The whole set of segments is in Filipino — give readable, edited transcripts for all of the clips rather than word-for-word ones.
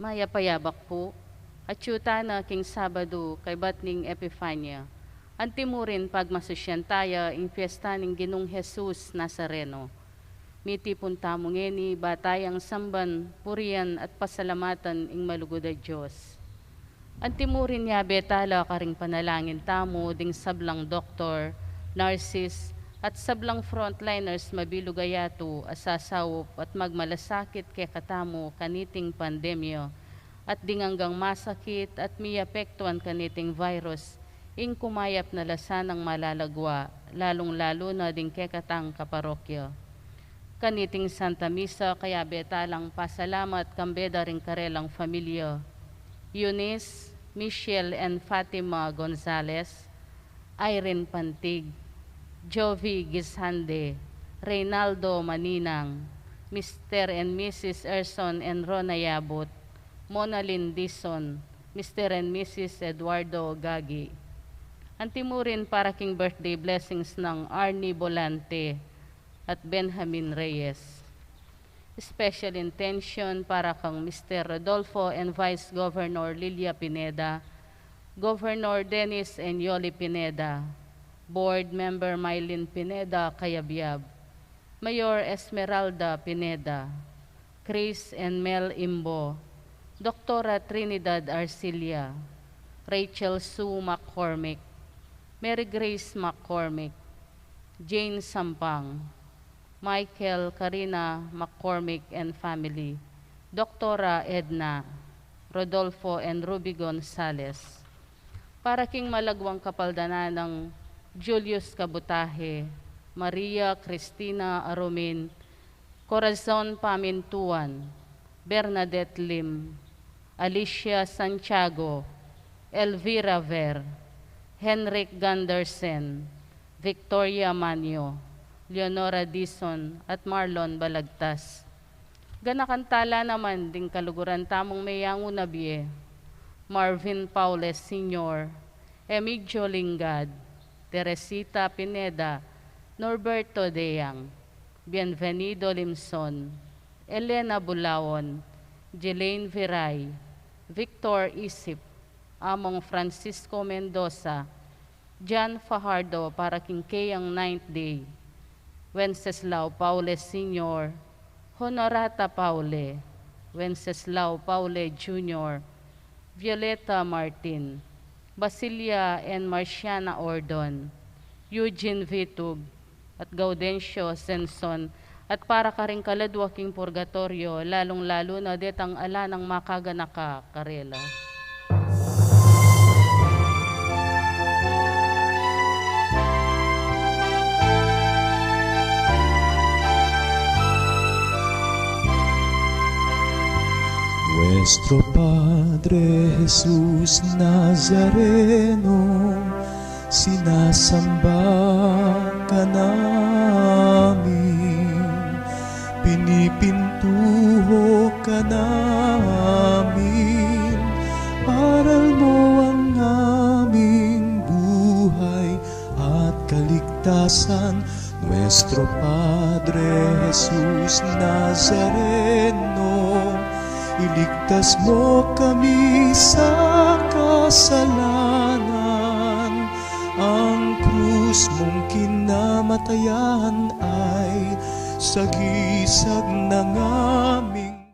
Mayapayabak po, at yuta na king Sabado kay Batning Epifania. Antimurin pagmasusyantaya ing fiesta ning Ginong Jesus Nazareno. Miti punta mo ngeni batayang samban, purian at pasalamatan ing malugod a Diyos. Antimurin niya betala karing panalangin tamo ding sablang doktor, nurses, at sablang frontliners mabilugayato, asasawop at magmalasakit kay katamo kaniting pandemya, at dinganggang masakit at miyapektuan kaniting virus, ing kumayap na lasanang malalagwa, lalong-lalo na ding kekatang kaparokya. Kaniting Santa Misa kaya betalang pasalamat kambeda ring karelang familia, Eunice, Michelle and Fatima Gonzalez, Irene Pantig, Jovi Gisande, Reynaldo Maninang, Mr. and Mrs. Erson and Rona Yabut, Mona Lindison, Mr. and Mrs. Eduardo Gagi. Antimurin para king birthday blessings ng Arnie Bolante at Benjamin Reyes. Special intention para kang Mr. Rodolfo and Vice Governor Lilia Pineda, Governor Dennis and Yoli Pineda, Board Member Mylene Pineda Kayabyab, Mayor Esmeralda Pineda, Chris and Mel Imbo, Dr. Trinidad Arcilia, Rachel Sue McCormick, Mary Grace McCormick, Jane Sampang, Michael Karina McCormick and family, Dr. Edna, Rodolfo and Ruby Gonzales. Para king malagwang kapaldanan ng Julius Kabutahe, Maria Cristina Aromin, Corazon Pamintuan, Bernadette Lim, Alicia Santiago, Elvira Ver, Henrik Gandersen, Victoria Manyo, Leonora Dison at Marlon Balagtas. Ganakantala naman ding kaluguran tamong mayango na biye, Marvin Paules Sr., Emigdio Lingad, Teresita Pineda, Norberto Deyang, Bienvenido Limson, Elena Bulawon, Jelaine Viray, Victor Isip, Among Francisco Mendoza, John Fajardo para Kingkeyang 9th Day, Wenceslao Paules Sr., Honorata Paule, Wenceslao Paule Jr., Violeta Martin, Basilia and Marciana Ordon, Eugene Vitug, at Gaudencio Senson, at para karing kaladwaking purgatorio, lalong-lalo na detang ala ng makaganaka karela. Nuestro Padre Jesus Nazareno, sinasamba ka namin, pinipintuho ka namin, aral mo ang aming buhay at kaligtasan. Nuestro Padre Jesus Nazareno, iligtas mo kami sa kasalanan. Ang krus mong kinamatayan ay sagisag ng aming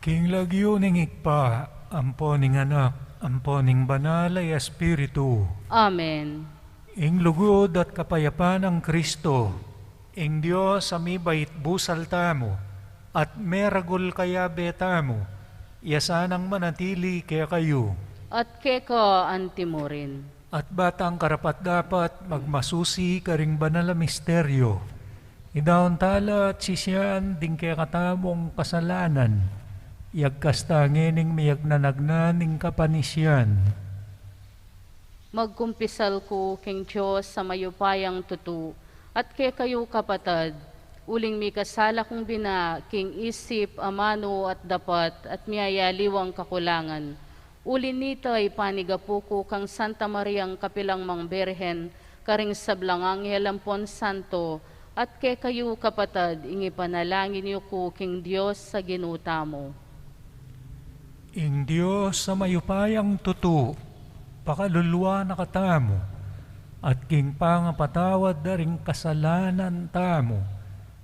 King lagyo ning ikpa, ampo ning anak, ampo ning banal ay Espiritu. Amen. Ing lugod at kapayapaan ng Kristo, ing Diyos amibait busal tamo, at meragol kaya betamo, yasanang manatili kaya kayo. At keko antimurin. At batang karapat-dapat magmasusi karing banal na misteryo, idaon tala at sisyan ding kaya katamong kasalanan, yagkastangining miyagnanagnan ning kapanisyan. Magkumpisal ko king Diyos sa mayupayang tutu, at kay kayo kapatad, uling mi kasala kong bina, king isip, amano at dapat, at miyayaliwang kakulangan. Ulin nito ay panigapuko kang Santa Mariang Kapilang Mang Berhen, karing sablang anghel ampon santo, At kay kayo kapatad, ingi panalangin niyo ko king Diyos sa ginuta mo. Ing Diyos sa mayupayang tutu, pakalulwa na katamo, at king pangapatawad na ring kasalanan tamo,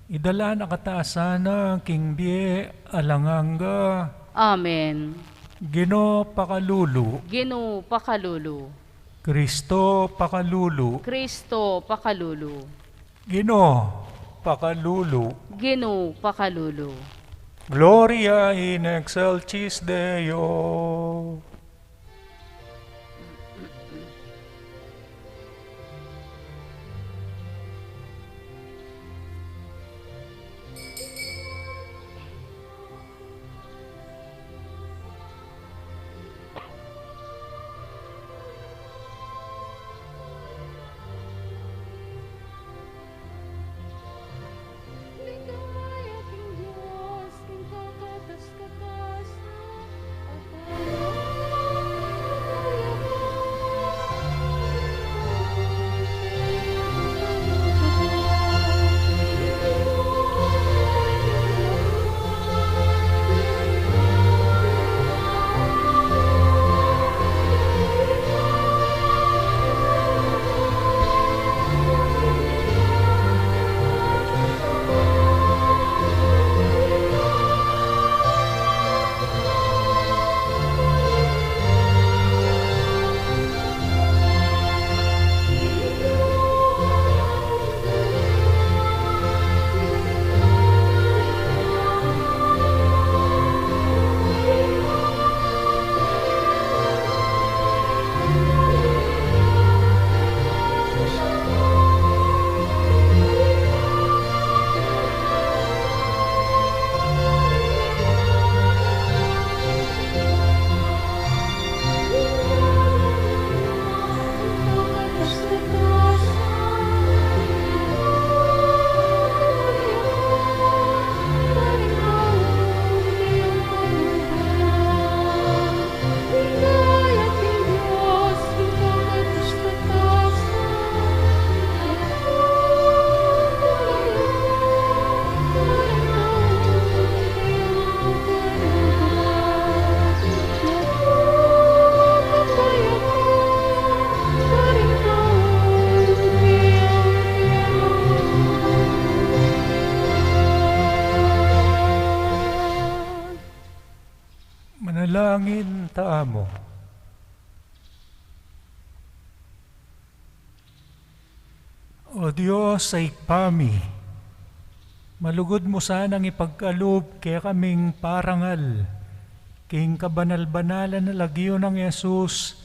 idala na kataasana king biye alanganga, Amen. Gino pakalulu, Gino pakalulu. Kristo pakalulu, Kristo pakalulu. Gino pakalulu, Gino pakalulu. Gloria in excelsis Deo. Ligaya king Diyos, king kakatas-katasan, Manalangin taamo. O Diyos sa ikpami, malugod mo sanang ipagkaloob kaya kaming parangal, king kabanal-banalan na lagyo ng Yesus,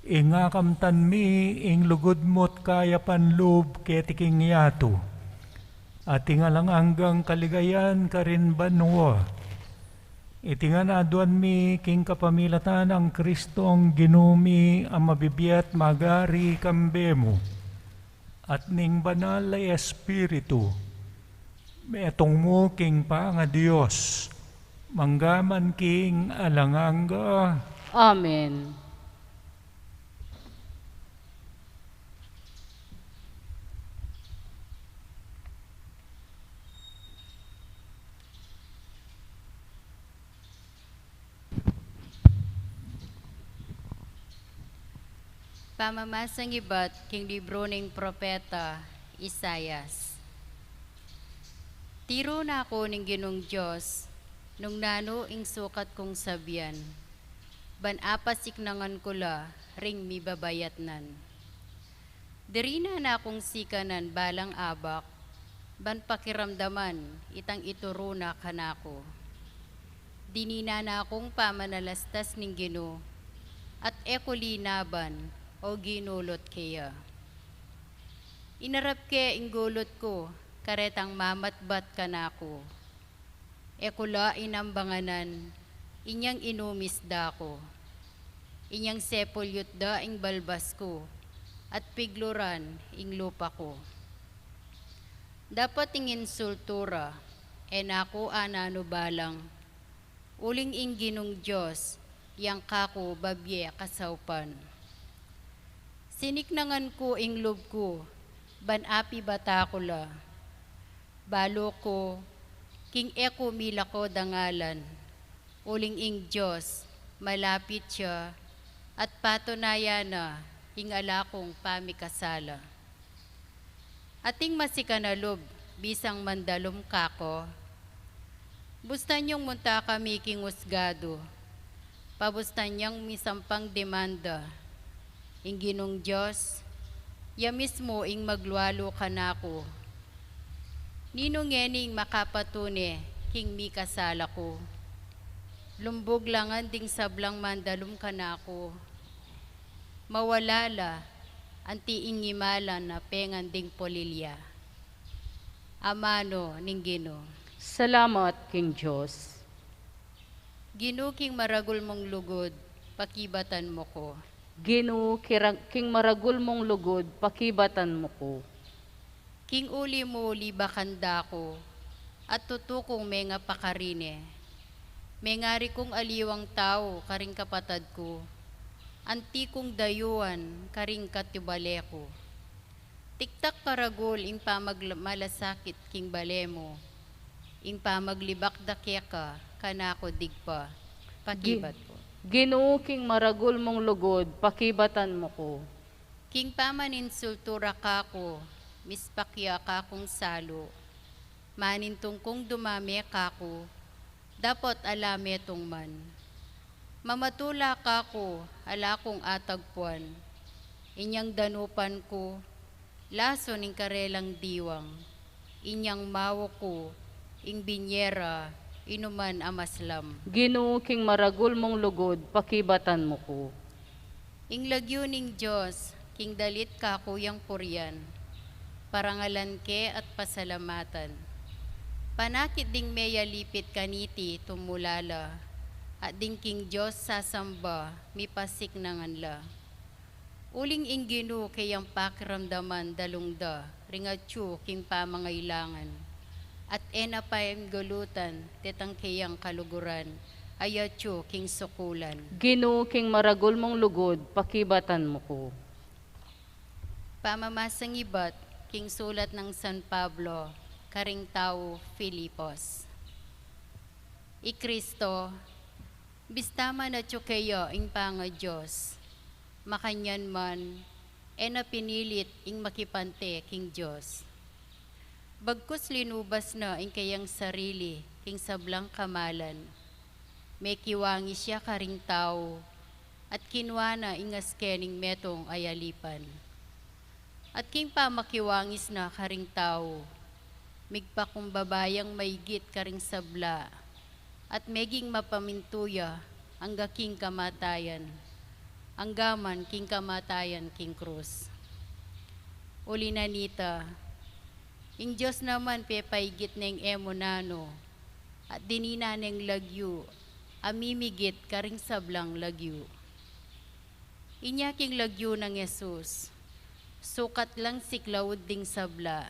ingakamtan mi, ing lugod mo't kaya panloob kaya tiking yato, at ingalang hanggang kaligayan ka rin banwa. Itingan aduan mi king kapamilatan ang Kristong ginumi ang mabibiyat magari kambemo at ning banal ay Espiritu metong mo king panga Diyos manggaman king alanganga. Amen. Pamamasang iba't king libro ng propeta Isayas. Tiro na ako ning Ginong Diyos, nung nano ing sukat kong sabyan, ban apasik nangan kula, ring mi babayatnan. Dirina na akong sikanan balang abak, ban pakiramdaman, itang ituro na kanako. Dinina na akong pamanalastas ning Gino, at ekulinaban, o ginulot kaya. Inarap ke inggulot ko, karetang mamatbat kanako. Ekula inambanganan, inyang inumisda ko. Inyang sepulyot da ing balbas ko, at pigluran ing lupa ko. Dapat ing insultura, enako anano balang, uling ing Ginong Diyos, yang kako babye kasaupan. Siniknangan ko ing loob ko, ban api batakula, Balo ko, king eko mila ko dangalan, uling ing Diyos, malapit siya, at patunaya na, ing ala kong pamikasala. Ating masikanalob, bisang mandalom kako, bustan yung munta kami king usgado, pabustan niyang misampang demanda, ing ginong Diyos, ya mismo ing maglualo kanako. Ninong ngening makapatune, king mikasala ko. Lumbog langan ding sablang mandalum kanako. Mawalala, anti ingimalan na pengan ding polilya. Amano ning Gino. Salamat, King Diyos. Gino king maragul mong lugod, pakibatan mo ko. Ginoo, king maragul mong lugod, pakibatan mo ko. King uli mo libakanda ko, at tutukong menga pakarine. Mengari kong aliwang tao, karing kapatad ko. Anti kong dayuan, karing katibale ko. Tiktak karagol, ing pamagmalasakit, king balemo. Ing pamaglibak dakeka, kanako digpa. Pakibat ko. Ginoo, king maragul mong lugod, pakibatan mo ko. King pamaninsultura kako, mispakya kakong salo. Manintong kong dumami kako, dapat alametong man. Mamatula kako, ala kong atagpuan. Inyang danupan ko, laso ning karelang diwang. Inyang mawo ko, ing binyera, inuman amaslam. Ginoo, king maragul mong lugod, pakibatan mo ko. Ing lagyo ning Diyos, king dalit kako yang puryan. Parangalan ke at pasalamatan. Panakit ding meya lipit kaniti tumulala, at ding king Diyos sasamba, mipasik nanganla. Uling ing Gino kayang pakiramdaman dalungda, ringatsu king pamangailangan. At enapayang gulutan, tetang kayang kaluguran, ayatsu king sukulan. Ginoo, king maragul mong lugod, pakibatan mo ko. Pamamasang ibat, king sulat ng San Pablo, karing tao Filipos. I Kristo, bistama na kayo ing panga Diyos, makanyan man, na pinilit ing makipante king Diyos. Bagkus linubas na ing kayang sarili, king sablang kamalan, may kiwangi siya karing tao, at kinwana ing askening metong ayalipan. At king pamakiwangis na karing tao, migpakumbabayang maigit karing sabla, at meging mapamintuya ang king kamatayan, ang gaman king kamatayan king krus. Uli na nita, ing Diyos naman pepaigit ng emonano, at dinina ng lagyu, amimigit karing sablang lagyu. Inya king lagyu ng Yesus, sukat lang siklawod ding sabla,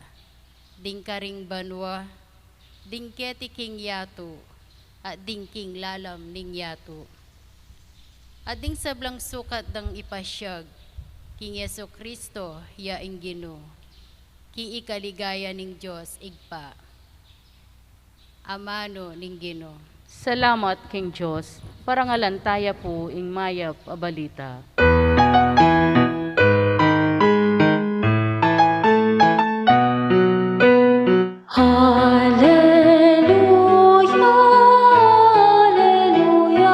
ding karing banwa, ding keti king yato, at ding king lalam ning yato. At ding sablang sukat dang ipasyag, king Yesu Kristo, ya ing Gino, king ikaligaya ning Diyos igpa. Amano ning Gino. Salamat, King Diyos, parangalan taya po ing mayap abalita. Alleluia, alleluia.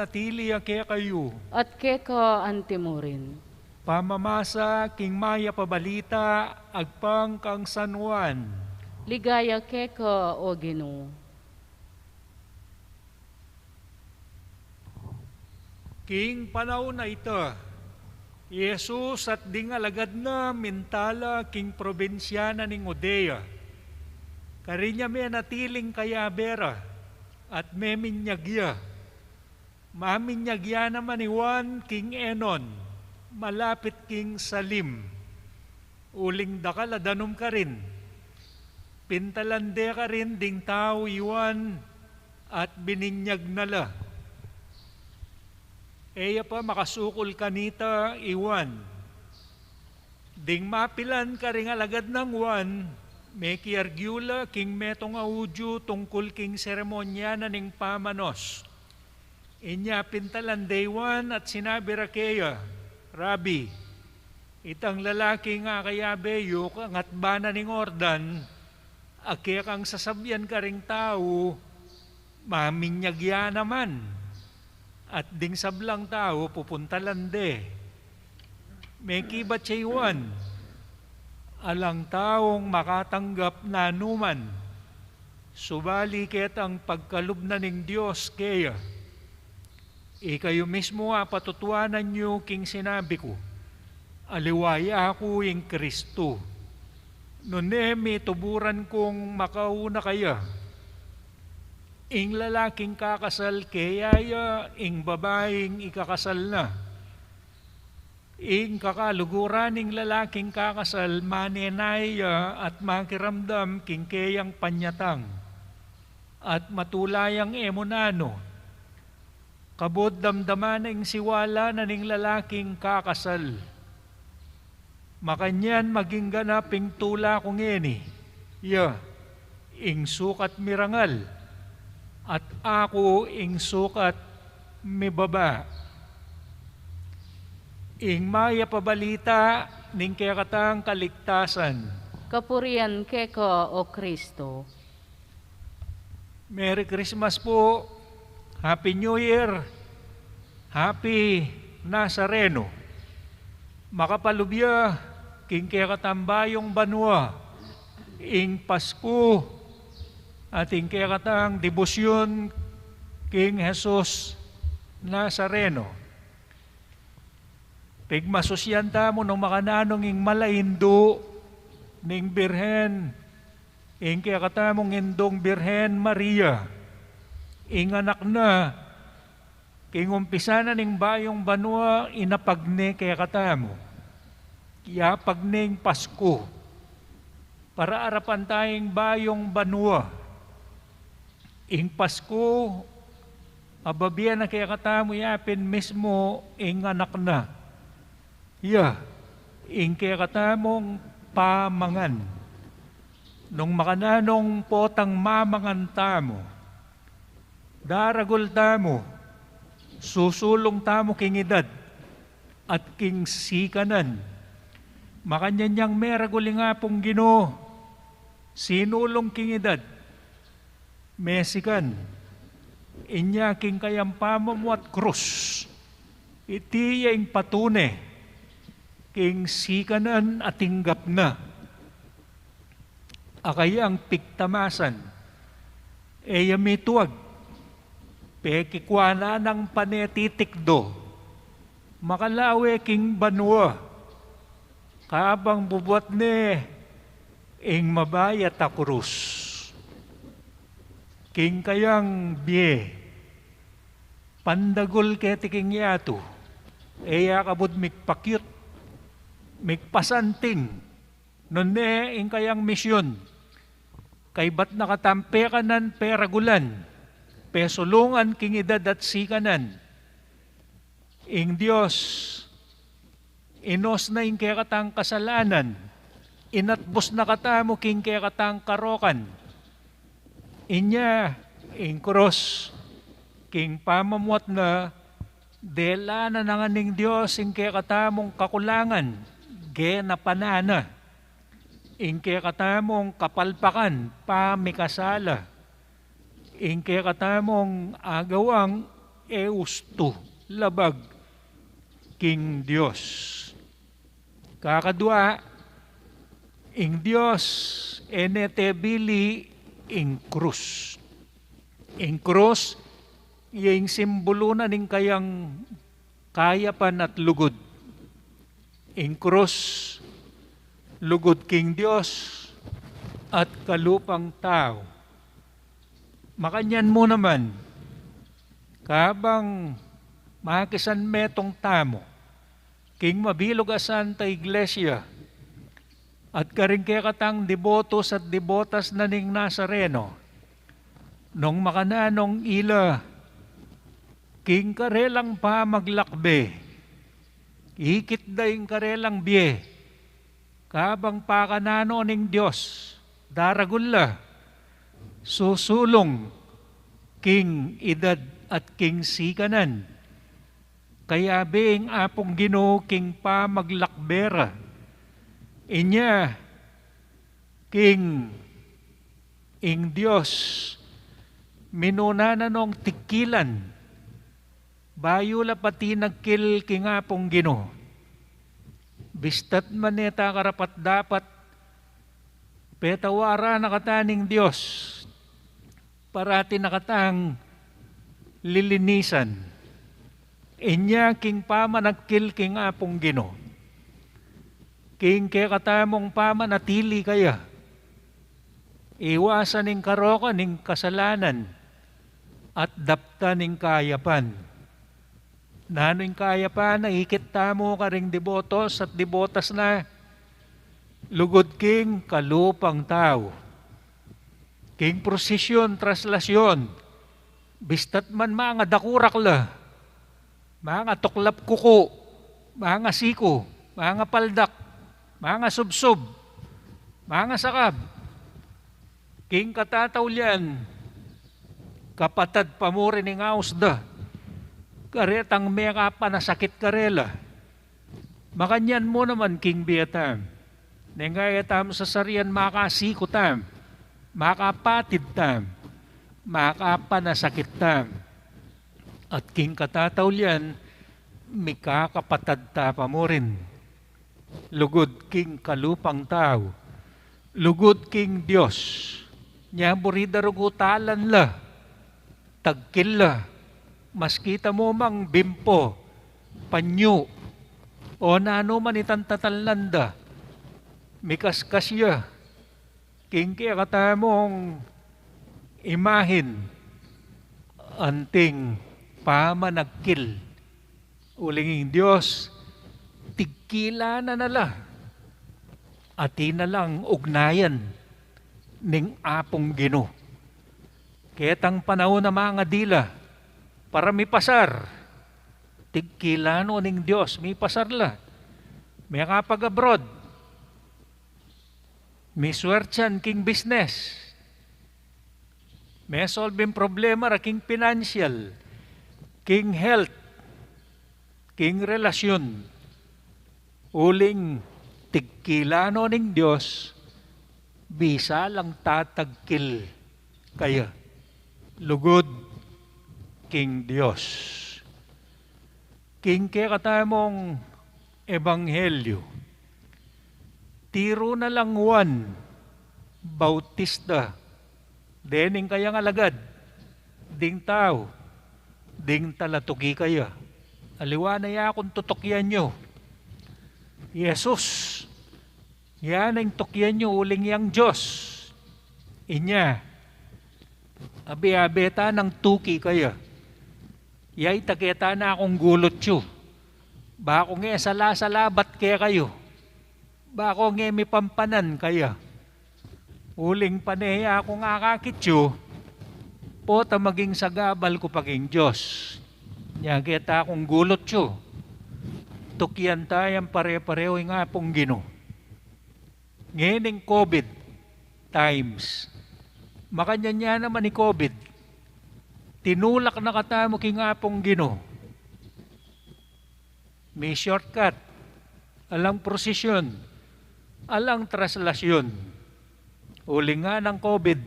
manatili kaya kayo. at keka antimurin. Pamamasa king maya pabalita, agpang kang San Juan. Ligaya keka o Ginoo. King panahon na ito, Jesus at ding alagad na mintala king probinsyana ning Odea. Karinya may natiling kaya bera at may minyagya. Maminyagya naman ni Juan king Enon, malapit king Salim. Uling dakal adanum ka rin. Pintalande ka rin ding tao iwan at bininyag nala. Eya pa makasukol kanita iwan. Ding mapilan ka ring alagad ng Juan, may kiargyula king metong audyo tungkol king seremonya na ning pamanos. Inya pintalan day one at sinabi rakeya, Rabi, itang lalaki nga kaya beyok ang atbana ning ordan, akya kang sasabyan ka ring tao, maminyagya naman. At ding sablang tao pupuntalan de. May kibat siya iwan, alang taong makatanggap na numan, subali ket ang pagkalubna ning Diyos kaya. Ikayo mismo nga patutuanan nyo king sinabi ko, aliwaya ako ing Kristo. Nunemi tuburan kong makauna kaya, ing lalaking kakasal kayaya, ing babaeng ikakasal na. Ing kakaluguran ing lalaking kakasal manenaya at makiramdam king kayang panyatang at matulayang emonano. Kabod damdaman ing siwala na ning lalaking kakasal. Makanyan maging ganaping tula kong eni, ing sukat mirangal, at ako ing sukat mi baba. Ing maya pabalita ning kayakatang kaligtasan. Kapurian keka o Kristo. Merry Christmas po. Happy New Year. Happy Nazareno. Makapalubya king kayakatambayong banwa. Ing Pasko ating kayakatang debosyon king Jesus Nazareno. Pigmasusyanta mo nung makananong ing malaindo ning Birhen, ing kayakatamong indong Birhen Maria, ing anak na, king umpisa na ning bayong banwa, inapagne kayakatamo. Kaya pagning Pasko, para arapan tayong bayong banwa, ing Pasko, ababiyan na kaya katamo yapin mismo ing anak na. Ing kaya katamong pamangan. Nung makananong potang mamangan tamo, daragol tamo, susulong tamo king edad at king sikanan. Makanyanyang meraguli nga pong Ginoo, sinulong king edad, Mesikan, inya king kayampamo mo at krus, iti ing patune, king sikanan at tinggap na. Akayang piktamasan, eyamituag, pekikwana ng panetitikdo, makalawe king banwa, kabang bubuat ne, ing mabayat a krus. King kayang biye, pandagol keti king yato, eya kabud mikpakyut, mikpasanting, nun ne ing kayang misyon, kay bat nakatampe kanan peragulan, pesulungan king edad at sikanan, ing Diyos, inos na ing kaya katang kasalanan, inatbos na katamo king kaya katang karokan, inya, ing cross, king pamamuat na, dela na nanganing Diyos, ing kaya katamong kakulangan, ge na panana, ing kaya katamong kapalpakan, pamikasala, ing kaya katamong agawang, eusto, labag, king Dios. Kakadwa, ing Dios enetebili ing krus. Ing krus, yung simbolo na ning kayang kayapan at lugod. Ing krus, lugod king Dios at kalupang tao. Makanyan mo naman, kabang makisan metong tamo, king mabilog a Santa Iglesia, at karing kaya katang debotos at debotas na ning Nazareno, nung makananong ila, king karelang pa maglakbe, ikit daing karelang biye, kabang pakanano ning Diyos, daragulla, susulong, king edad at king sikanan, kaya being apong Ginoo king pa maglakbera, inya, king, ing Diyos, minuna na nung tikilan, bayo la pati nagkil king apong Ginoo. Bistat man neta karapat dapat, petawara nakataning Diyos, parati nakatang lilinisan, inya king pamanagkil king apong Ginoo. King kaya katamong pamanatili kaya, iwasan ning karoka ning kasalanan, at dapta ning kayapan. Nano'ing kayapan, naikit tamo ka ring debotos at debotas na, lugod king kalupang tao. King prosesyon, traslasyon, bistat man mga dakurak la, mga tuklap kuko, mga siko, mga paldak, mga subsob, mga sakab, king katatawlian, kapatad pamurin ng ausda, karetang meka pa na sakit karela. Makanyan mo naman, king biyatam, nengayatam sa sarian makasiko tam, makapatid tam, makapanasakit tam. At king katatawlian, mikakapatad ta pa mo rin. Lugod king kalupang tao, lugod king Diyos, niya burida rugutalan la, tagkil la, maskita mo mang bimpo, panyo, o nano man itantatalanda, mikaskasya, king kaya katamong imahin, anting pamanagkil, ulinging Diyos, tigkila na nala, ati na lang ugnayan ning apong Ginoo. Ketang panahon na mga dila, para may pasar, tigkilano ning Diyos, may pasar la, may kapag abroad, may swertyan king business, may solving problema ra king financial, king health, king relasyon, uling tigkilano ning Diyos, bisa lang tatagkil kaya, lugod king Diyos. King kaya katamong ebanghelyo, tiro na lang Juan Bautista, dening kayang alagad, ding tao, ding talatuki kaya, aliwa na ya kung tutokyan nyo, Jesus, yan ang tukyan nyo uling yang Diyos, inya, abi-abeta ng tuki kaya, yay taketa na akong gulot nyo, bako nga sala-salabat kaya kayo, bako nga may pampanan kaya, uling paneya akong akakityo, po ta maging sagabal ko paging Diyos, niya kita akong gulot nyo, tukyan tayang pare-pareho nga pong Ginoo. Ngayon COVID times, makanya niya naman ni COVID, tinulak na katamo king nga pong Ginoo. May shortcut, alang prosesyon, alang traslasyon. Uli nga ng COVID,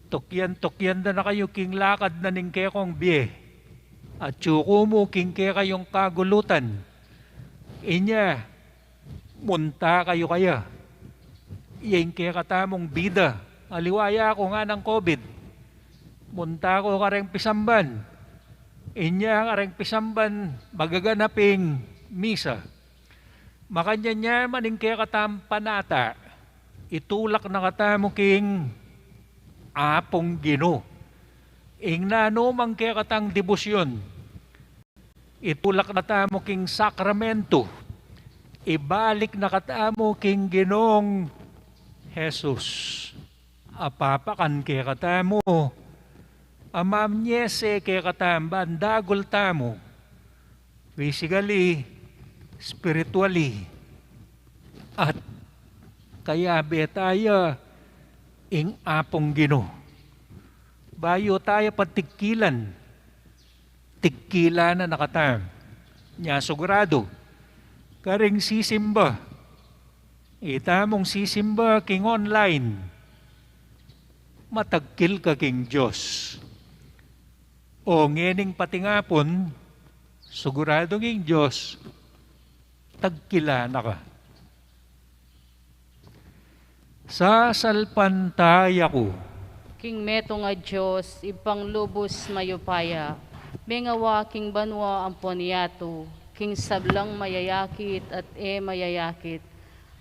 tukyan na kayo king lakad na ning kekong biye, At yuko mo kingke kayong kagulutan. Inya, munta kayo kaya. Iyengke katamong bida. Aliwaya ko nga ng COVID. Munta ko kareng pisamban. Inya kareng pisamban magaganaping misa. Makanya niya maningke katam panata. Itulak na katamo king apong Ginoo. Ing nanumang kaya katang debosyon, itulak na tamo king sakramento, ibalik na katamo king Ginoong Jesus. Apapakan kaya katamo, amamnyese kaya katam, bandagol tamo, physically, spiritually, at kaya betaya ing apong Ginoo. Bayo tayo patikilan. Tikila na nakatam. Nya sugurado. Karing sisimba. Itamong sisimba king online. Matagkil ka king Diyos. O ngening patingapon, sugurado king Diyos, tagkila na ka. Sasalpantaya ko. King meto nga Diyos, ipang lubos mayupaya, mengawa king banwa amponiato, king sablang mayayakit at mayayakit,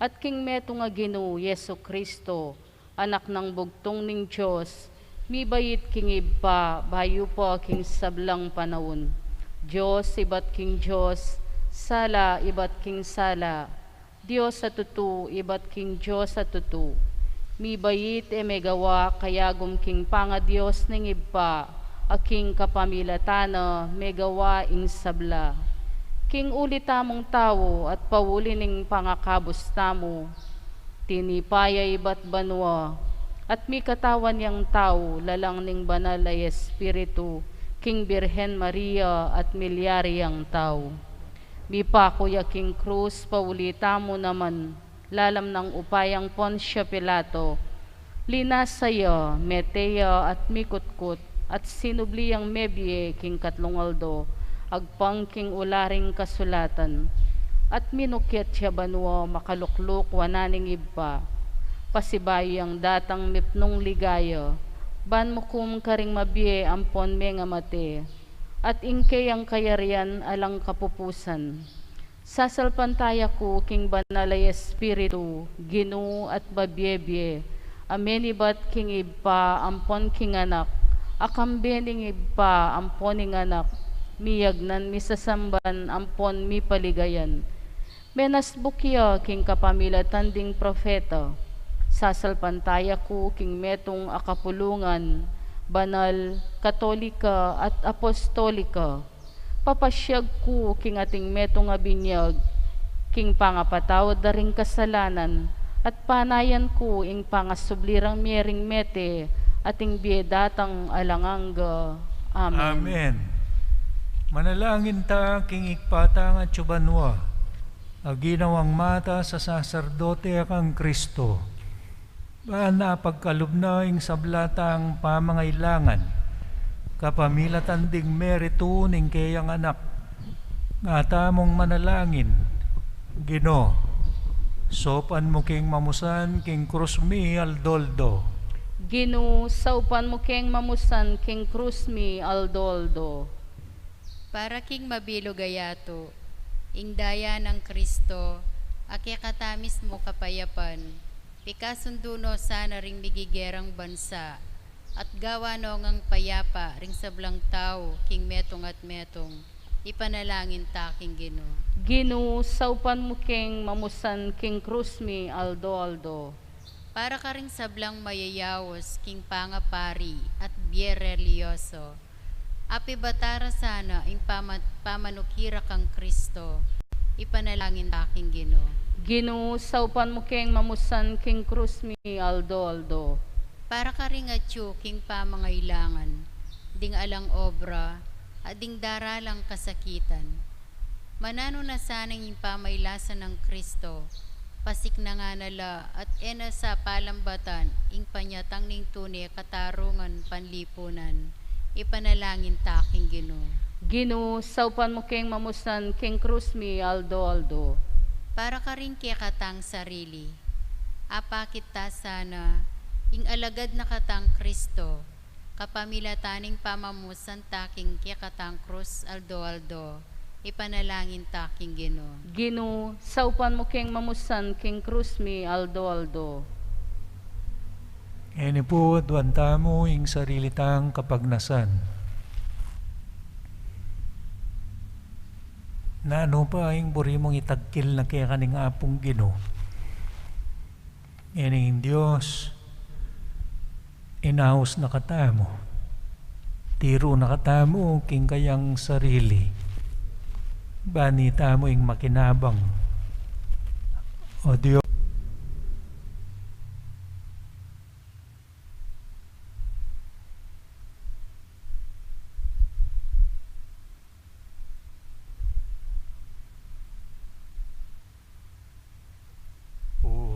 at king meto nga Ginoo Yesu Kristo, anak ng bugtong ning Diyos, mibayit king iba, bayo po king sablang panahon. Diyos ibat king Diyos, sala ibat king sala, Diyos sa tutu, ibat king Diyos sa tutu. Mibayit megawa kayagum king panga Diyos ning iba, aking kapamilatana megawa ing sabla. King ulitamong tao at pawuli ning pangakabos tamo, tinipaya ibat banwa, at mi katawan yang tao lalang ning banal ay Espiritu, king Birhen Maria at milyari yang tao. Mi pa kuya king krus pawuli tamo naman, lalam ng upayang Poncio Pilato, linasaya, meteya at mikutkut, at sinubliyang mebye king Katlungaldo, agpang king ularing kasulatan, at minukit siya banwa makalukluk wananing iba, pasibayang datang mipnong ligaya, ban mukum karing mabye ampon menga mate, at ingke ang kayarian alang kapupusan. Sasalpantaya ko king banalay Espiritu, Ginoo at babyebye, amenibat king iba ampon king anak, akambening iba ampon ing anak, miyagnan misasamban ampon mi paligayan. Menasbukya king kapamilatan ding profeta, sasalpantaya ko king metong akapulungan, banal, katolika at apostolika, papasyag ko king ating metong abinyag, king pangapatawad da ring kasalanan, at panayan ko ing pangasublirang miering mete, ating biedatang alanganga. Amen. Amen. Manalangin ta king ikpata nga tsubanwa, aginawang mata sa saserdote kang Kristo, napagkalubna ing sablatang pamangailangan, kapamilatan ding merito ning kayang anak, nga tamong manalangin, Ginoo, sopan mo king mamusan king krus mi aldoldo. Ginoo, saupan mo king mamusan king krus mi aldoldo. Para king mabilo gayato, ing daya ng Kristo, ake katamis mo kapayapan, pikasunduno sana ring migigerang bansa, at gawa no ngang payapa ring sablang tao king metong at metong, ipanalangin ta king Ginoo. Ginoo, saupan mo king mamusan king krus mi aldoldo. Para ka ring sablang mayayawos king pangapari at biyerelyoso, api batara sana ing pamanukira kang Kristo, ipanalangin ta king Ginoo. Ginoo, saupan mo king mamusan king krus mi aldoldo. Para ka ring atyo king pamangailangan, ding alang obra, at ding daralang kasakitan. Manano na sanang yung pamaylasan ng Kristo, pasik na nga nala at ena sa palambatan, ing panyatang ning tuni katarungan panlipunan, ipanalangin taking Ginoo. Gino, saupan mo king mamusan king krus mi aldo. Para ka rin kaya katang sarili. Apa kita sana, ing alagad na katang Kristo, kapamilataning pamamusan taking kaya katang krus aldo, ipanalangin taking Ginoo. Gino, saupan mo king mamusan king krus mi aldo. Eni po, duwanta mo ing sarili tang kapagnasan. Na ano pa ing buri mong itagkil na kaya kaning apong Ginoo. Eni Diyos, inaos na katamo. Tiro na katamo king kayang sarili. Bani tamo ing makinabang. O Diyos,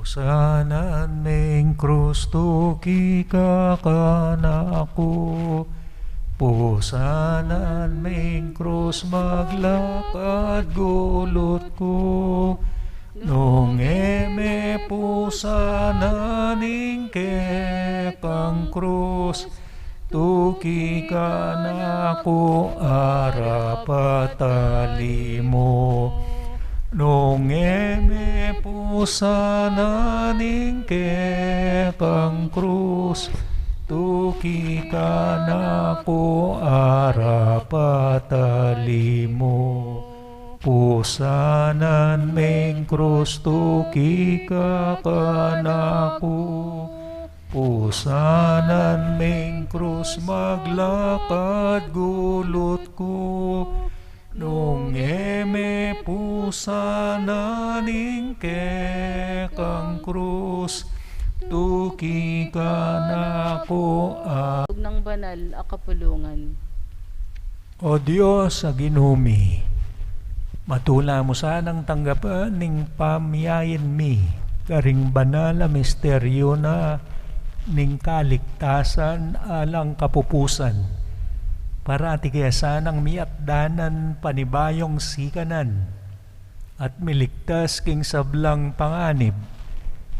Pusanan ming krus tuki kakanako. Pusanan ming krus maglakad gulot ko. Nung eme pusanan ing kekang krus, tuki kanako arapatali mo. Nung eme pusanan ing kekang krus, tuki kanako arapatali mo. Pusanan ming krus tuki kanako. Pusanan ming krus maglakad gulot ko. Nung eme pusanan ing kekang krus, tuki kanako Tug ng banal a kapulungan. O Diyos sa ginumi, matula mo sanang tanggapan ning pamyayin mi, karing banal a misteryo na ning kaligtasan alang kapupusan. Parati kaya sanang miatdanan panibayong sikanan at miligtas king sablang panganib.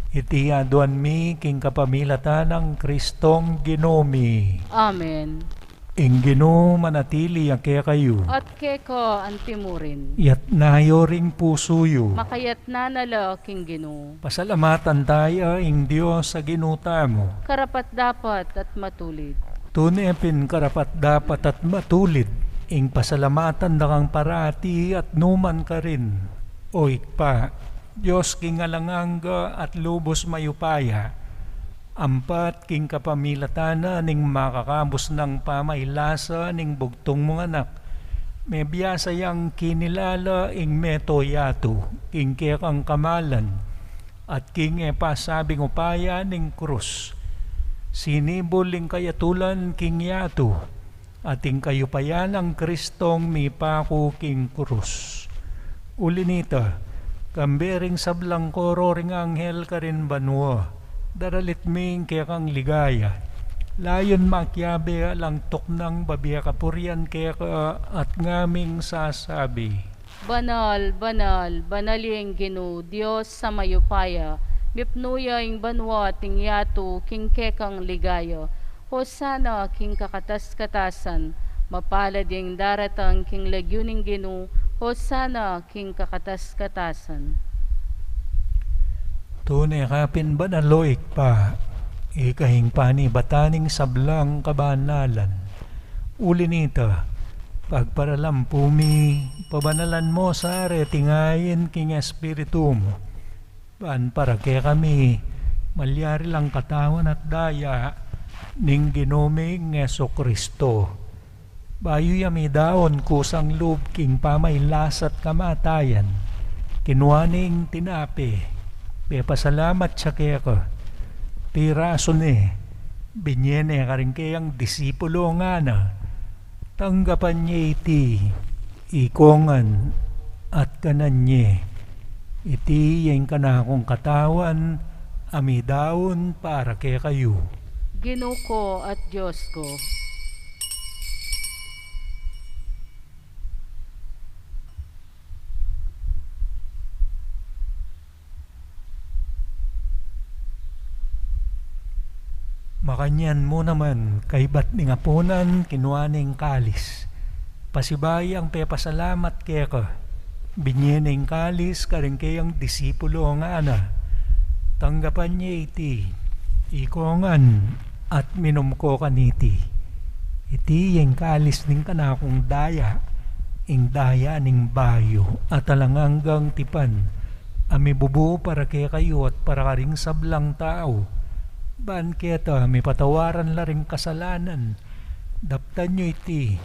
Iti aduan mi king kapamilatan ng Kristong Ginomi. Amen. Ing Ginoo manatili kaya kayo. At keko antimurin. Yat nayo ring pusuyo. Makayat na nala king Ginoo. Pasalamatan tayo ing Diyos sa ginuta mo. Karapat dapat at matulid. Tunepin karapat dapat at matulid. Ing pasalamatan na kang parati at numan ka rin. O ikpa, Diyos king alanganga at lubos mayupaya. Ampat king kapamilatana ning makakabos ng pamailasa ning bugtong mong anak. May biyasa yang kinilala ing meto yato, king kekang kamalan, at king epasabing upaya ning krus. Sinibol ing kayatulan king yato, at ing kayupayan ang Kristong mipako king krus. Uli nita, kambering sablang koro ring anghel ka rin banwa, daralit ming kaya kang ligaya. Layon makyabe lang toknang babiya kapurian kaya ka at ngaming sasabi. Banal, banal, banaliyeng Ginoo, Diyos sa mayupaya, mipnuya ing banwa ting yato king kekang ligaya. Hosana king kakatas-katasan, mapalad yung daratang king lagyuning Ginoo. Hosana king kakatas-katasan. Tunay kapin ba na loik pa, ikahing panibataning sablang kabanalan. Uli nita, pagparalampumi, pabanalan mo sa are tingayin king espiritu mo. Paan para kaya kami, malyari lang katawan at daya, ning ginoming Yeso Kristo. Bayo yami daon kusang loob king pamaylas at kamatayan, kinuaning tinapi, pasalamat siya kaya ka. Piraso ni, binyene ka rin kayang disipulo nga na, tanggapan niya iti, ikongan at kanan niya. Iti yung kanakong katawan, amidaon para kaya kayo. Ginoo ko at Diyos ko. Makanyan mo naman kay bat ni ngapunan kinuaning kalis. Pasibay ang pepasalamat kaya ka. Binyening kalis karing kayang disipulo nga ana. Tanggapan niya iti. Ikongan at minum ko kaniti. Iti yung kalis ning kanakong daya. Ing daya ning bayo at alanganggang tipan. Ami bubu para kaya kayo at para karing sablang tao. Baan keta may patawaran la ring kasalanan. Daptan nyo iti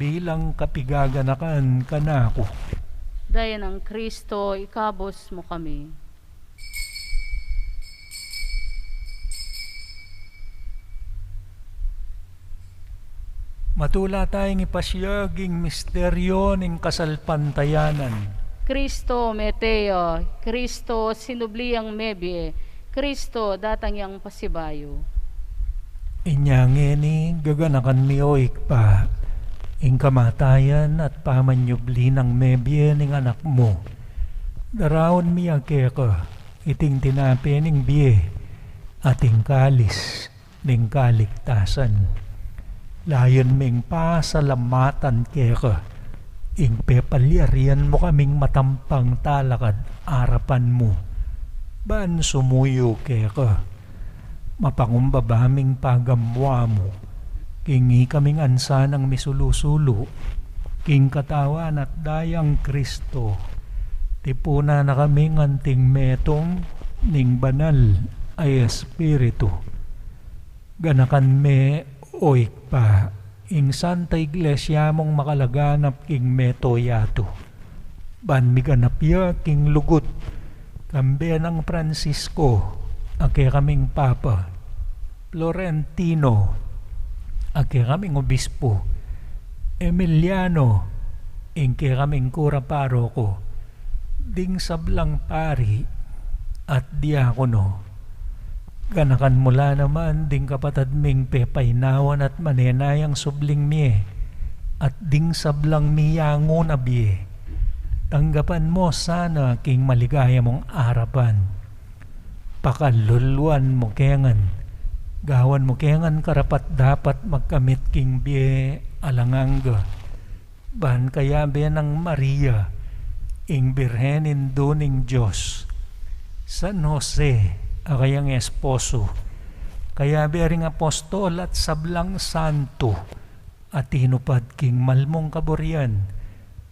bilang kapigaganakan kanako. Daya ng Kristo, ikabos mo kami. Matula tayong ipasyaging misteryo ng kasalpantayanan. Kristo meteo, Kristo sinubliang mebie, Kristo datang yang pasibayo. Inyangeni gaganakan miyoik pa, ing kamatayan at pamanyubli ng mebye ning anak mo. Darawon miya keka, iting tinapi ning biye, ating kalis ning kaligtasan. Layon ming pasalamatan keka, ing pepalyarian mo kaming matampang talakad arapan mo. Baan sumuyo keka, mapangumbabaming pagamwa mo, kingi kaming ansa ng misulusulo, king katawan at dayang Kristo, tipuna na kaming anting metong ning banal ay Espiritu. Ganakan me oik pa, ing Santa Iglesia mong makalaganap king meto yato. Ban miganapya king lugut, kambe ng Francisco, ake kaming Papa, Florentino, ake kaming Obispo, Emiliano, ingke kaming Kura Paroko, ding sablang pari, at diakono. Ganakan mula naman ding kapatad ming pepaynawan at manenayang subling miye, at ding sablang miyango na biye. Tanggapan mo sana king maligaya mong arapan. Pakaluluan mo kengan, gawan mo kengan karapat dapat magkamit king biye alanganga. Ban kaya be ng Maria, ing birhenin doning Diyos. San Jose, akayang esposo, kaya be ring apostol at sablang santo, at hinupad king malmong kaburian,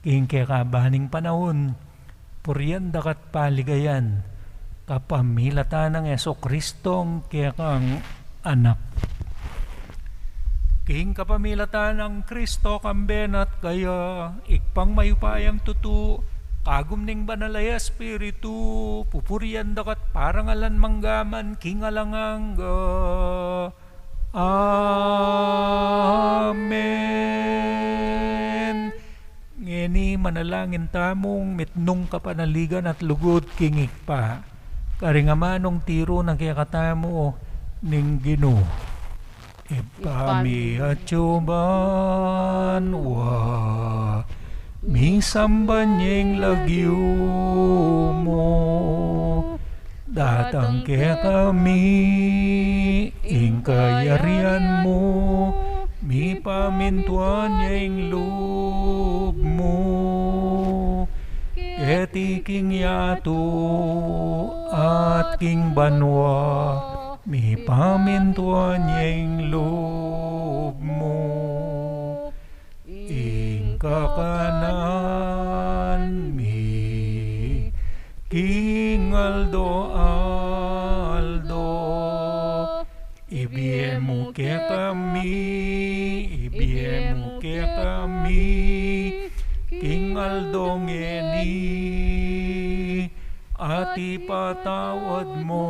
king kekabaning panahon, purian dakat paligayan, kapamilatan ng Jesucristong kekang anak. King kapamilatan ng Kristo kambenat kaya ikpang mayupayang tutu, kagum ning banalay Espiritu, pupurian dakat parangalan manggaman king alangangga. Amen. Ngeni manalangin tamong mitnong kapanaligan at lugod king ikpa. Karingamanong tiro ng kayakatamo ning Ginoo. Ipami at yuban wa misamban niyeng lagyo mo. Datang kaya kami ing kayarian mo, mi pamintuan niyeng loob mo. Eti king yato at king banwa, mi pamintuan niyeng loob mo. Ing kakanan mi king Aldo, ibiye mo kaya kami, ibiye mo kaya kami, king Aldo ngeni, at ipatawad mo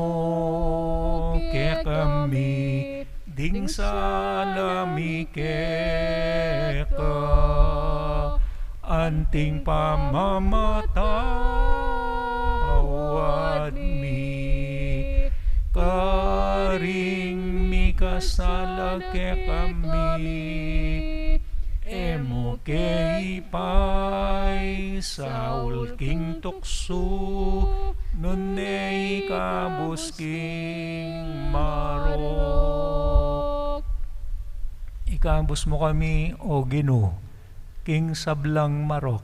kaya kami, ding salami keka, anting pamamatawad mi, karing mi kasala kaya kami, emo kay pay saul king tukso, nun kabus king maro. Ikambos mo kami, O Ginoo, king sablang marok.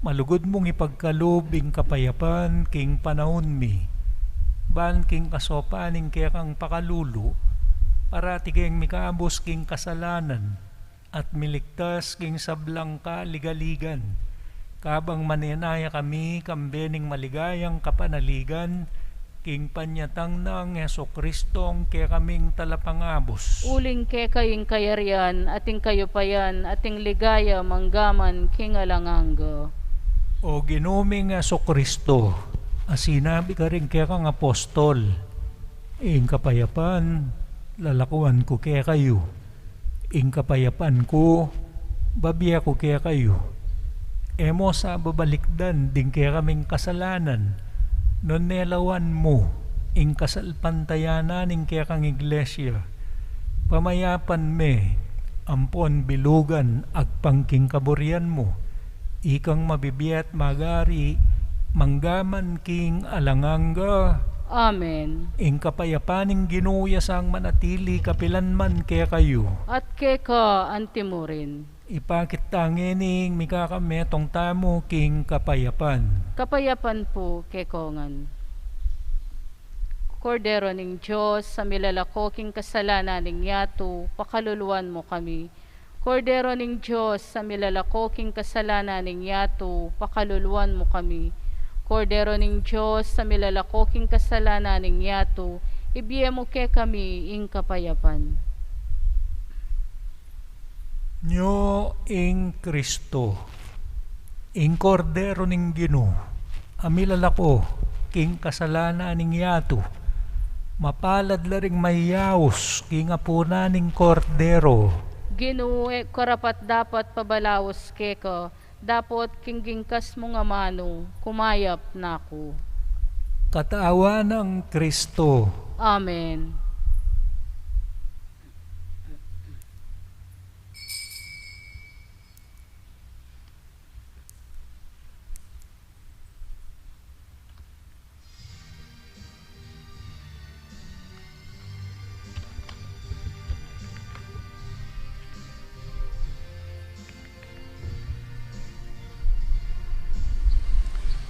Malugod mong ipagkalubing kapayapan, king panahon mi. Ban king kasopaning kaya kang pakalulu, parati kayang mikaambos king kasalanan, at miligtas king sablang kaligaligan. Kabang maninaya kami, kambening maligayang kapanaligan, king panyatang ng Heso Kristong kaya kaming talapangabos. Uling ke kaying kayarian, ating kayupayan, ating ligaya, manggaman, king alangangga. O ginuming Heso Kristo, sinabi ka rin kaya kang apostol, ing kapayapan, lalakuan ko kaya kayo. Ing kapayapan ko, babiya ko kaya kayo. Emo sa babalikdan, ding kaya kaming kasalanan, non nelawan mo, ing kasalpantayanan, ing kaya kang iglesia. Pamayapan me, ampon bilugan, agpangking kaburian mo, ikang mabibiyat magari, manggaman king alangangga. Amen. Ing kapayapaning ginuya sang manatili kapilanman kaya kayo. At ke ka antimurin. Ipakit tangining mikakametong tamo king kapayapan. Kapayapan po ke kongan. Kordero ning Diyos, sa milalakoking kasalanan ning yato, pakaluluan mo kami. Kordero ning Diyos, sa milalakoking kasalanan ning yato, pakaluluan mo kami. Kordero ning Diyos, sa milalakoking kasalanan ning yato, ibiye mo ke kami ing kapayapan. Nyo ing Kristo, ing kordero ning Ginoo, amilalako king kasalanan ning yato, mapalad laring mayawos king apuna ning kordero. Ginoo, karapat dapat pabalawos ke ka, dapat kinggingkas mo nga mano, kumayap nako. Kataawa ng Kristo. Amen.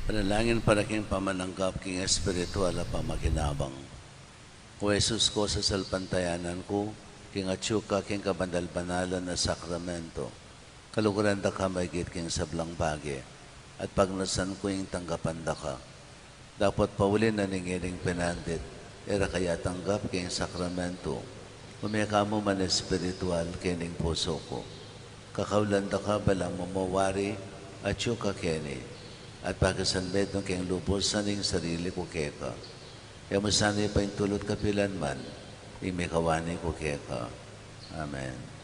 Panalangin para king pamananggap king espiritual at pamakinabang. O Jesus ko sa salpantayanan ko, king atyuka king kabandal-banalan na sakramento, kaluguran da ka maigit king sablang bagi, at pagnasan ko yung tanggapan da ka. Dapat paulin na ningiling pinandit, era kaya tanggap king sakramento, umeka mo man espiritual kining puso ko. Kakaulan da ka balang mamawari, atyuka kini, at pagkasanbet ng keng lubos sa ning sarili ko keka. Kaya mo sana'y paintulot kapilan man, imikawani ko keka. Amen.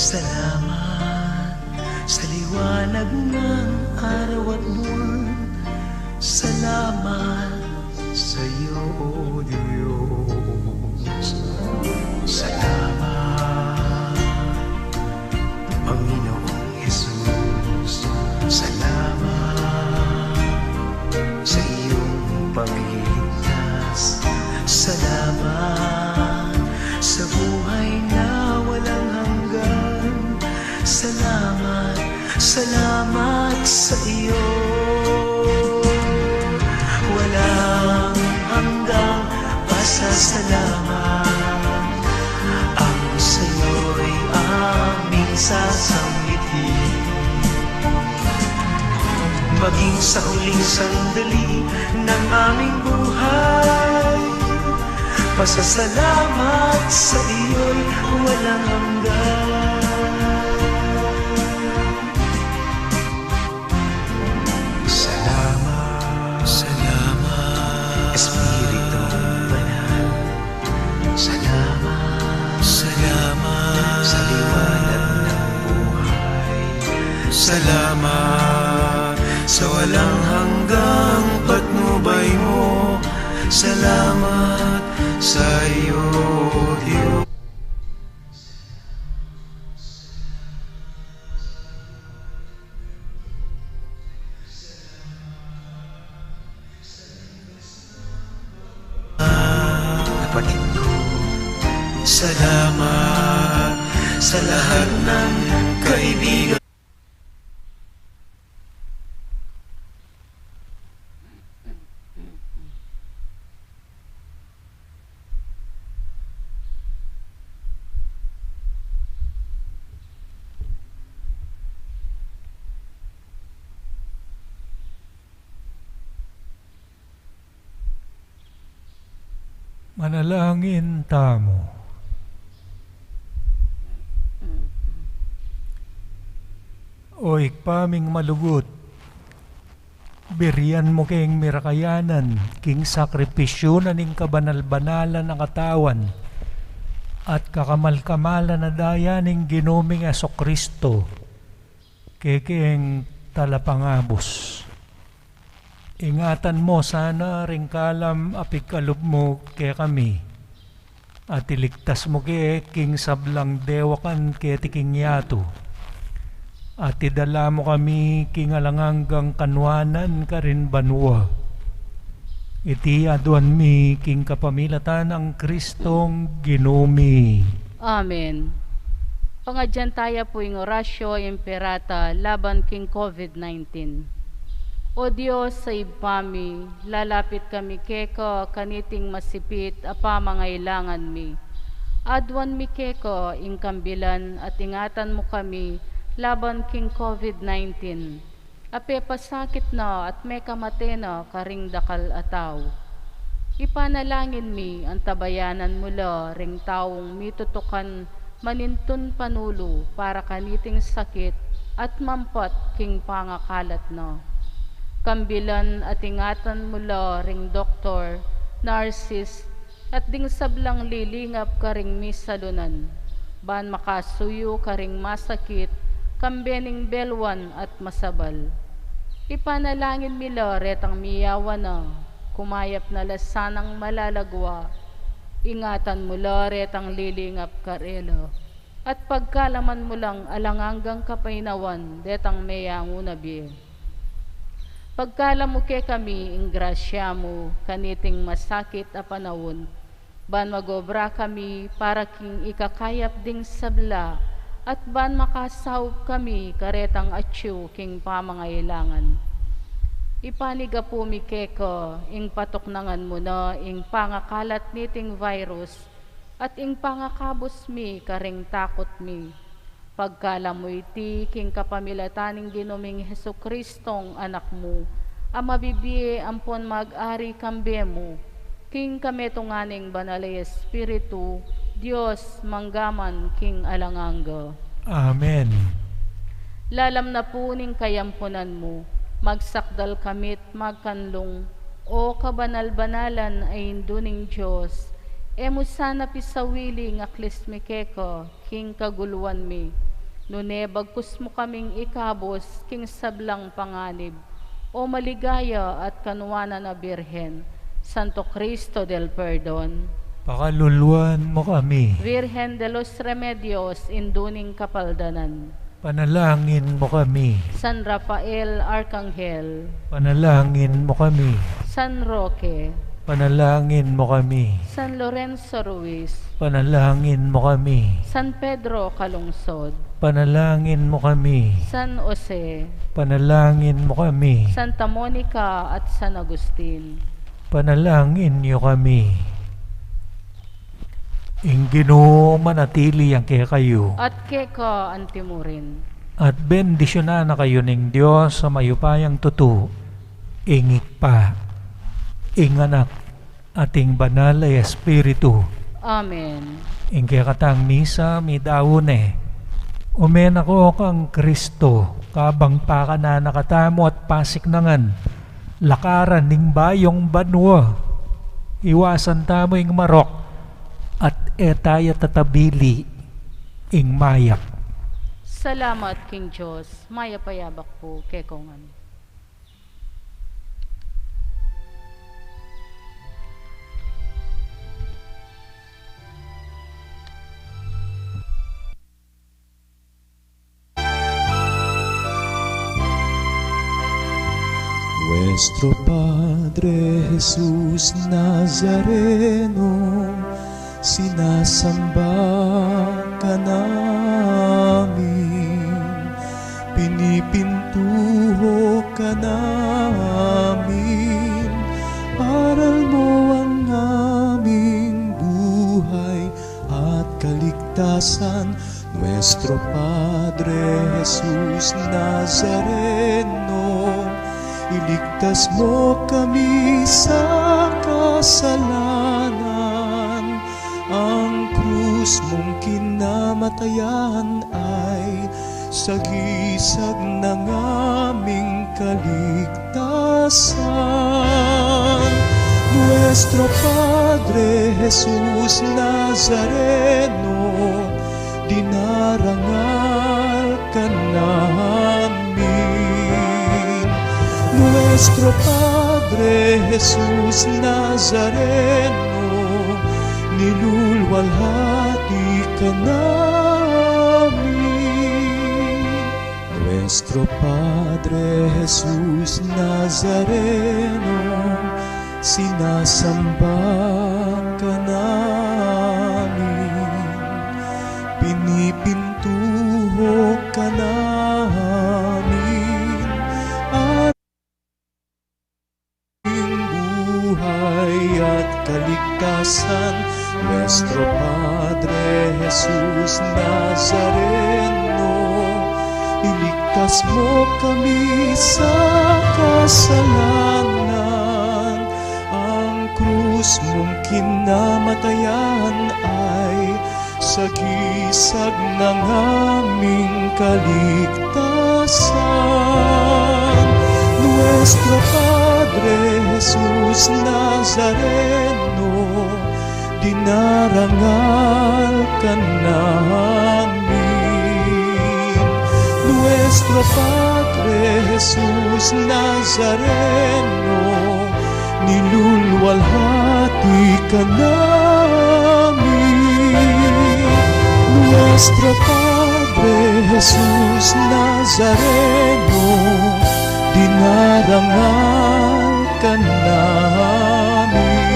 Salamat sa liwanag ng araw at buwan. Salamat sa iyo, O Diyos. Salamat, Panginoong Jesus. Salamat sa iyong pagligtas. Salamat sa buhay na walang hanggan. Salamat, salamat sa iyo. Walang hanggang pasasalamat ang sa iyo'y aming sasambitin. Maging sa huling sandali ng aming buhay, pasasalamat sa iyo'y walang hanggan. Salamat, salamat, Espiritu Salamat sa walang hanggang patnubay mo. Salamat sa iyo, Diyos. Kapatid ko, salamat sa lahat ng kaibigan. Manalangin tamo. O ikpaming malugot, biriyan mo keng mirakayanan, king sakripisyo na ning kabanal-banalan ng katawan, at kakamal-kamalan na daya ning ginuming Kristo, kekeng talapangabos. Ingatan mo sana ring kalam apikalob mo kaya kami, at iligtas mo kaya king sablang dewakan kaya tiking yato, at idala mo kami king alanganggang kanwanan ka rin banwa. Iti aduan mi king kapamilatan ang Kristong ginumi. Amen. Pangadyan tayo po yung orasyo imperata laban king COVID-19. O Diyos sa ibpami, lalapit kami keko kaniting masipit apa mangailangan mi. Adwan mi keko ingkambilan at ingatan mo kami laban king COVID-19. Ape pasakit na at may kamate na karing dakal ataw. Ipanalangin mi ang tabayanan mula ring taong mitutukan manintun panulo para kaniting sakit at mampat king pangakalat na. Kambilan at ingatan mula ring doktor, nurses, at ding sablang lilingap karing misalunan. Ban makasuyo karing masakit, kambening belwan at masabal. Ipanalangin mila retang miyawa na, kumayap na lasanang malalagwa. Ingatan mula retang lilingap karelo, at pagkalaman mo lang alanganggang kapainawan, detang meyangunabi. Pagkala mo ke kami, ing grasya mo, kaniting masakit a panahon, ban magobra kami para king ikakayap ding sabla, at ban makasawp kami karetang atyo king pamangailangan. Ipaniga po mi keko, ing patuknangan mo na, ing pangakalat niting virus, at ing pangakabos mi karing takot mi. Pagkala mo iti king kapamilataning ginuming Jesukristong anak mo, ang mabibiye ampon mag-ari kambe mo, king kametunganing banalay Espiritu, Diyos manggaman king alanganga. Amen. Lalam na po ning kayampunan mo, magsakdal kamit magkanlong, o kabanal-banalan ay induning Diyos, emo sana pisawili nga klismikeko, king kaguluan mi, nune bagkus mo kaming ikabos, king sablang panganib, o maligaya at kanuwanan na Birhen, Santo Cristo del Perdon. Pakaluluan mo kami. Virgen de los Remedios, induning kapaldanan. Panalangin mo kami. San Rafael Arcangel, Panalangin mo kami. San Roque, Panalangin mo kami. San Lorenzo Ruiz, Panalangin mo kami. San Pedro Calungsod, Panalangin mo kami. San Jose, Panalangin mo kami. Santa Monica at San Agustin. Panalangin niyo kami. Ginoo manatili ang kaya kayo. At keka antimurin. At bendisyonan na kayo ng Diyos sa mayupayang tutu, ingik pa, inganak, ating banal ay Espiritu. Amen. Ing kaya katang misa mi daune, umen ako kang Kristo, kabang pa ka na nakatamo at pasiknangan, lakaran ning bayong banwa, iwasan tamo ing marok, at etaya tatabili ing mayak. Salamat, King Diyos, maya payabak po, kekongan. Nuestro Padre Jesús Nazareno, sinasamba ka namin, pinipintuho ka namin, aral mo ang aming buhay at kaligtasan. Nuestro Padre Jesús Nazareno, iligtas mo kami sa kasalanan. Ang krus mong kinamatayan ay sagisag ng aming kaligtasan. Nuestro Padre Jesus Nazareno, dinarangal ka namin. Nuestro Padre Jesus Nazareno, nilulwalhati ka namin. Nuestro Padre Jesus Nazareno, sinasamba ka namin, pinipintuho ka namin, at buhay at kaligtasan. Nuestro Padre Jesus Nazareno, iligtas mo kami sa kasalanan. Ang krus mong kinamatayan ay sagisag ng aming kaligtasan. Nuestro Padre Jesus Nazareno, dinarangal ka namin. Nuestro Padre Jesus Nazareno, nilulwalhati ka namin. Nuestro Padre Jesus Nazareno, dinarangal ka namin.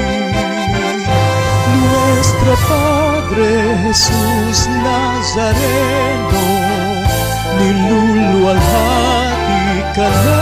Nuestro Padre Jesus Nazareno, nilulwalhati ka namin.